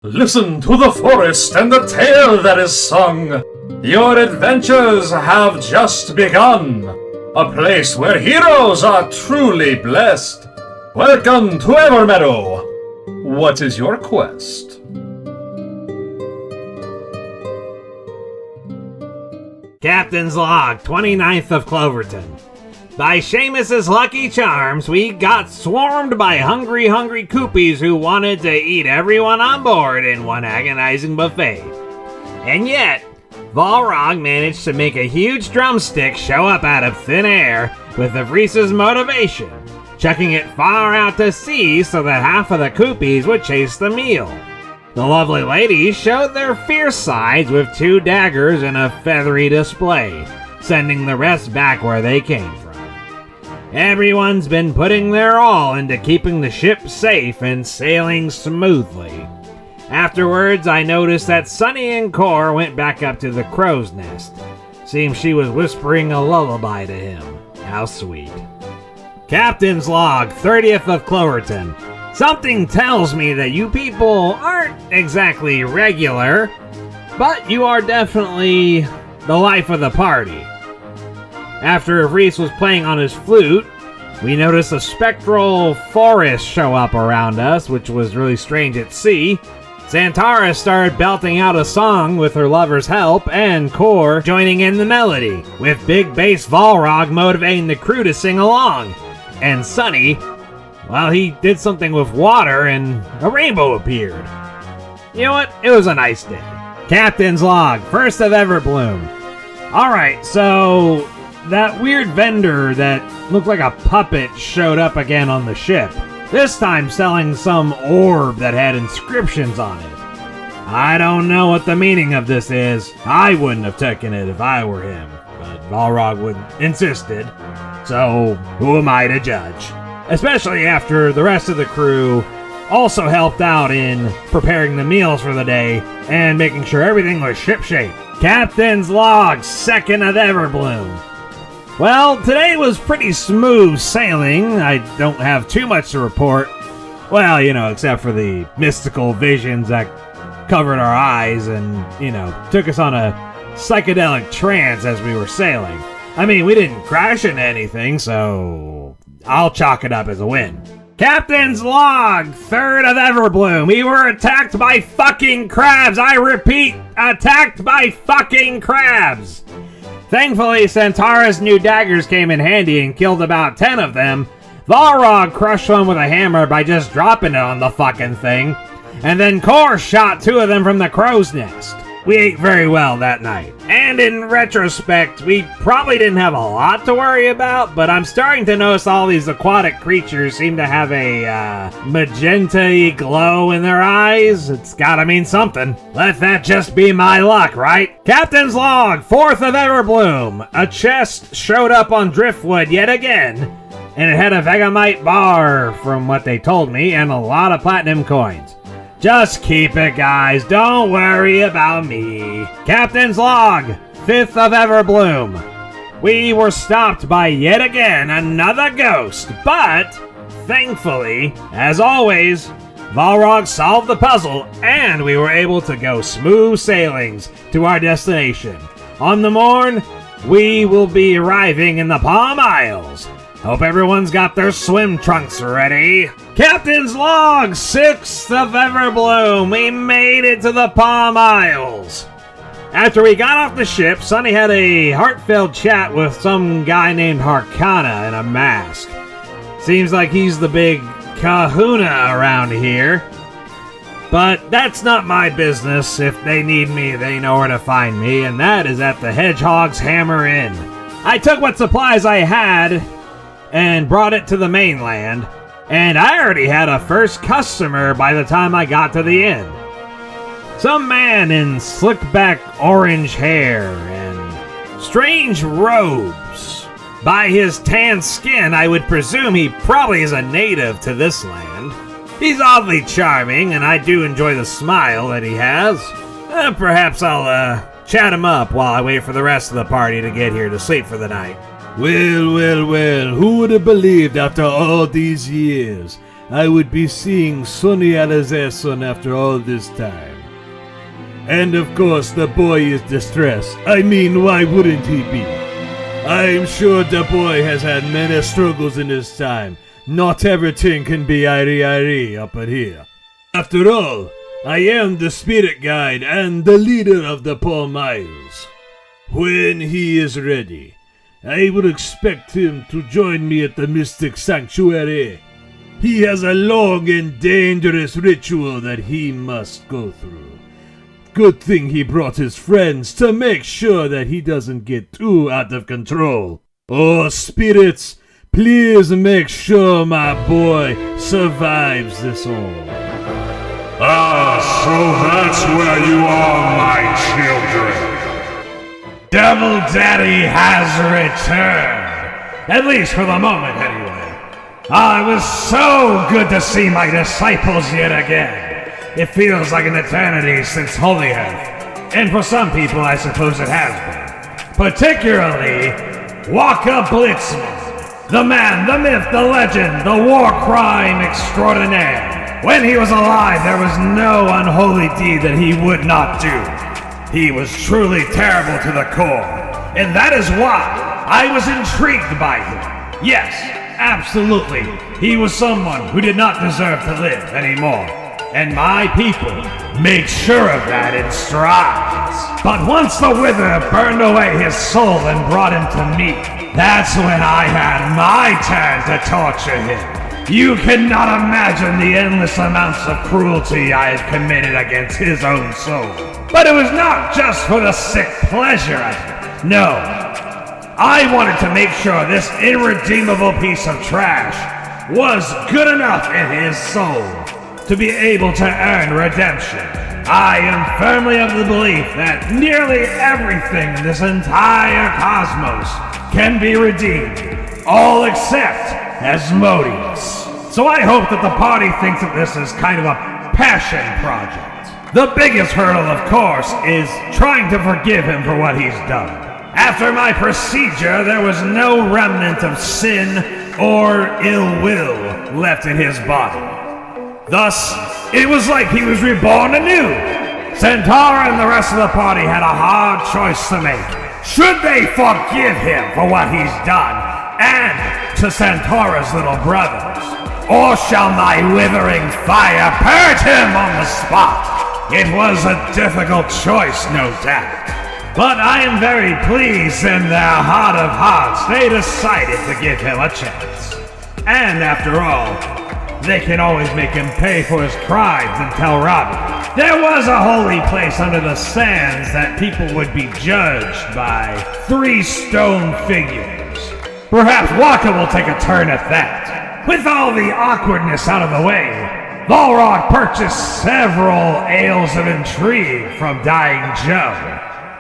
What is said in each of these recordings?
Listen to the forest and the tale that is sung. Your adventures have just begun. A place where heroes are truly blessed. Welcome to Evermeadow. What is your quest? Captain's Log, 29th of Cloverton. By Seamus's lucky charms, we got swarmed by hungry Koopies who wanted to eat everyone on board in one agonizing buffet. And yet, Volrog managed to make a huge drumstick show up out of thin air with the Vreese's motivation, chucking it far out to sea so that half of the Koopies would chase the meal. The lovely ladies showed their fierce sides with 2 daggers and a feathery display, sending the rest back where they came from. Everyone's been putting their all into keeping the ship safe and sailing smoothly. Afterwards, I noticed that Sunny and Core went back up to the crow's nest. Seems she was whispering a lullaby to him. How sweet. Captain's Log, 30th of Cloverton. Something tells me that you people aren't exactly regular, but you are definitely the life of the party. After Vreese was playing on his flute, we noticed a spectral forest show up around us, which was really strange at sea. Xantara started belting out a song with her lover's help, and Core joining in the melody, with big bass Volrog motivating the crew to sing along. And Sunny, well, he did something with water and a rainbow appeared. You know what? It was a nice day. Captain's Log, 1st of Everbloom. Alright, so that weird vendor that looked like a puppet showed up again on the ship, this time selling some orb that had inscriptions on it. I don't know what the meaning of this is. I wouldn't have taken it if I were him, but Volrog insisted, so who am I to judge? Especially after the rest of the crew also helped out in preparing the meals for the day and making sure everything was shipshape. Captain's Log, 2nd of Everbloom. Well, today was pretty smooth sailing. I don't have too much to report. Well, except for the mystical visions that covered our eyes and, took us on a psychedelic trance as we were sailing. I mean, we didn't crash into anything, so I'll chalk it up as a win. Captain's Log, 3rd of Everbloom. We were attacked by fucking crabs. I repeat, attacked by fucking crabs. Thankfully, Xantara's new daggers came in handy and killed about 10 of them. Volrog crushed one with a hammer by just dropping it on the fucking thing. And then Core shot 2 of them from the crow's nest. We ate very well that night. And in retrospect, we probably didn't have a lot to worry about, but I'm starting to notice all these aquatic creatures seem to have a magenta-y glow in their eyes. It's gotta mean something. Let that just be my luck, right? Captain's Log, 4th of Everbloom. A chest showed up on Driftwood yet again, and it had a Vegamite bar, from what they told me, and a lot of platinum coins. Just keep it, guys. Don't worry about me. Captain's Log, 5th of Everbloom. We were stopped by yet again another ghost, but thankfully, as always, Volrog solved the puzzle and we were able to go smooth sailings to our destination. On the morn, we will be arriving in the Palm Isles. Hope everyone's got their swim trunks ready. Captain's Log, 6th of Everbloom. We made it to the Palm Isles. After we got off the ship, Sunny had a heartfelt chat with some guy named Harkana in a mask. Seems like he's the big kahuna around here. But that's not my business. If they need me, they know where to find me, and that is at the Hedgehog's Hammer Inn. I took what supplies I had and brought it to the mainland, and I already had a first customer by the time I got to the inn. Some man in slick-back orange hair and strange robes. By his tan skin, I would presume he probably is a native to this land. He's oddly charming, and I do enjoy the smile that he has. Perhaps I'll chat him up while I wait for the rest of the party to get here to sleep for the night. Well, who would have believed after all these years I would be seeing Sonny Alazarson after all this time. And of course, the boy is distressed. I mean, why wouldn't he be? I'm sure the boy has had many struggles in his time. Not everything can be airy up in here. After all, I am the spirit guide and the leader of the Paul Miles. When he is ready, I would expect him to join me at the Mystic Sanctuary. He has a long and dangerous ritual that he must go through. Good thing he brought his friends to make sure that he doesn't get too out of control. Oh, spirits, please make sure my boy survives this all. Ah, so that's where you are, my children. Devil Daddy has returned. At least for the moment, anyway. Ah, it was so good to see my disciples yet again. It feels like an eternity since Holy Earth. And for some people, I suppose it has been. Particularly, Waka Blitzman. The man, the myth, the legend, the war crime extraordinaire. When he was alive, there was no unholy deed that he would not do. He was truly terrible to the core, and that is why I was intrigued by him. Yes, absolutely, he was someone who did not deserve to live anymore, and my people made sure of that in strides. But once the Wither burned away his soul and brought him to me, that's when I had my turn to torture him. You cannot imagine the endless amounts of cruelty I have committed against his own soul. But it was not just for the sick pleasure of it. No. I wanted to make sure this irredeemable piece of trash was good enough in his soul to be able to earn redemption. I am firmly of the belief that nearly everything in this entire cosmos can be redeemed, all except Asmodeus. So I hope that the party thinks of this as kind of a passion project. The biggest hurdle, of course, is trying to forgive him for what he's done. After my procedure, there was no remnant of sin or ill will left in his body. Thus, it was like he was reborn anew. Centaur and the rest of the party had a hard choice to make. Should they forgive him for what he's done, and to Centaur's little brothers? Or shall my withering fire purge him on the spot? It was a difficult choice, no doubt. But I am very pleased in their heart of hearts they decided to give him a chance. And after all, they can always make him pay for his crimes and tell Robbie. There was a holy place under the sands that people would be judged by 3 stone figures. Perhaps Waka will take a turn at that. With all the awkwardness out of the way, Balrog purchased several ales of intrigue from Dying Joe,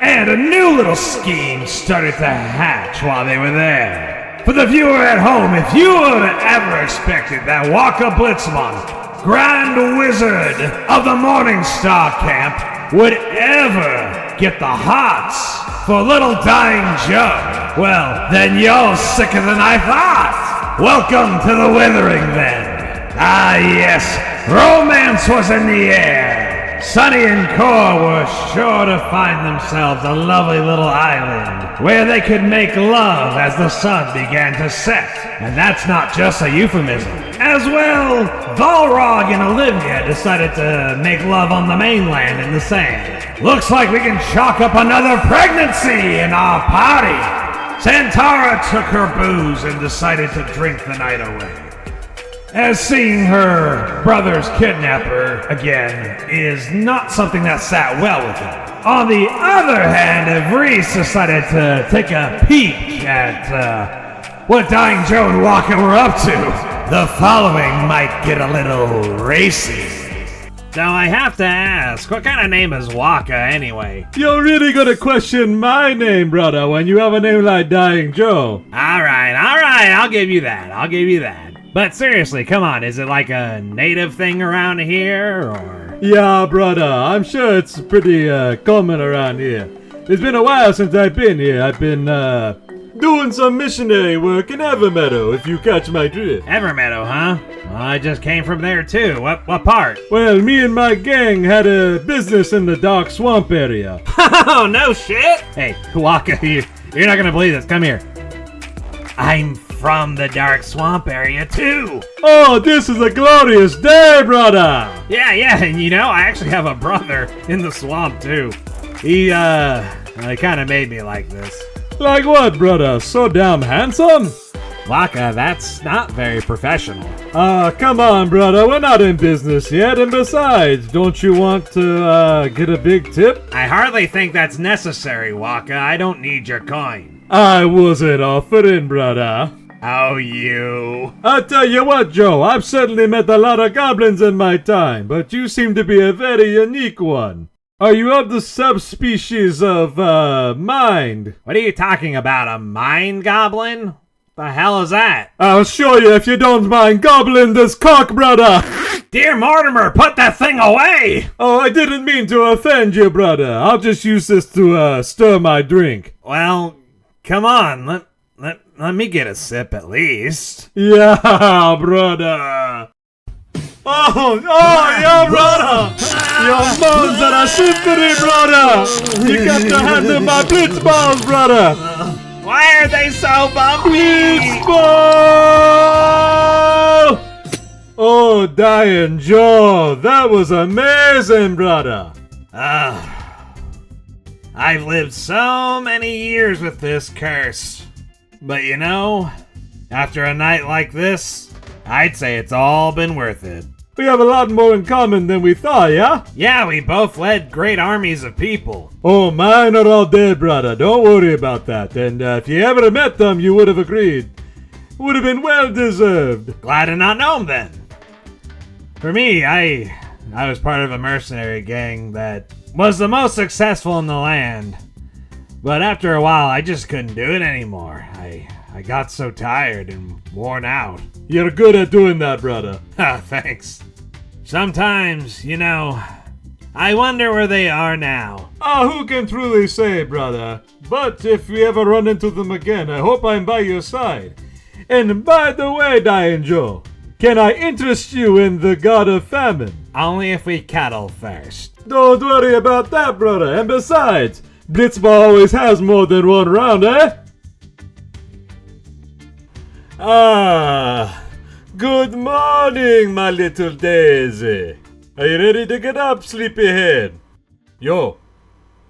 and a new little scheme started to hatch while they were there. For the viewer at home, if you would have ever expected that Waka Blitzman, Grand Wizard of the Morningstar Camp, would ever get the hots for little Dying Joe, well, then you're sicker than I thought. Welcome to the Withering, then. Ah, yes, romance was in the air. Sonny and Core were sure to find themselves a lovely little island where they could make love as the sun began to set. And that's not just a euphemism. As well, Balrog and Olivia decided to make love on the mainland in the sand. Looks like we can chalk up another pregnancy in our party. Santara took her booze and decided to drink the night away, as seeing her brother's kidnapper again is not something that sat well with him. On the other hand, if Reese decided to take a peek at what Dying Joe and Waka were up to, the following might get a little racy. Now I have to ask, what kind of name is Waka anyway? You're really gonna question my name, brother, when you have a name like Dying Joe. Alright, I'll give you that. But seriously, come on, is it like a native thing around here, or? Yeah, brother, I'm sure it's pretty common around here. It's been a while since I've been here. I've been Doing some missionary work in Evermeadow, if you catch my drift. Evermeadow, huh? Well, I just came from there too. What part? Well, me and my gang had a business in the Dark Swamp area. Oh, no shit! Hey, Waka, you're not gonna believe this. Come here. I'm from the Dark Swamp area too. Oh, this is a glorious day, brother! Yeah, and you know, I actually have a brother in the swamp too. He kind of made me like this. Like what, brother? So damn handsome? Waka, that's not very professional. Come on, brother. We're not in business yet. And besides, don't you want to, get a big tip? I hardly think that's necessary, Waka. I don't need your coin. I wasn't offering, brother. Oh, you. I'll tell you what, Joe. I've certainly met a lot of goblins in my time, but you seem to be a very unique one. Are you of the subspecies of, mind? What are you talking about, a mind goblin? The hell is that? I'll show you if you don't mind gobbling this cock, brother! Dear Mortimer, put that thing away! Oh, I didn't mean to offend you, brother. I'll just use this to, stir my drink. Well, come on, let me get a sip at least. Yeah, brother! Oh, yeah, brother! Your moans are a symphony, brother! You got to handle my blitz balls, brother! Why are they so bumpy? Blitz ball! Oh, Dying Joe, that was amazing, brother! I've lived so many years with this curse. But you know, after a night like this, I'd say it's all been worth it. We have a lot more in common than we thought, yeah? Yeah, we both led great armies of people. Oh, mine are all dead, brother. Don't worry about that. And if you ever met them, you would have agreed. Would have been well deserved. Glad to not know him then. For me, I was part of a mercenary gang that was the most successful in the land. But after a while, I just couldn't do it anymore. I got so tired and worn out. You're good at doing that, brother. Thanks. Sometimes, you know, I wonder where they are now. Who can truly say, brother? But if we ever run into them again, I hope I'm by your side. And by the way, Dying Joe, can I interest you in the God of Famine? Only if we cuddle first. Don't worry about that, brother. And besides, Blitzball always has more than one round, eh? Good morning, my little daisy. Are you ready to get up, sleepyhead? Yo,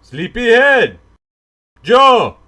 sleepyhead! Joe!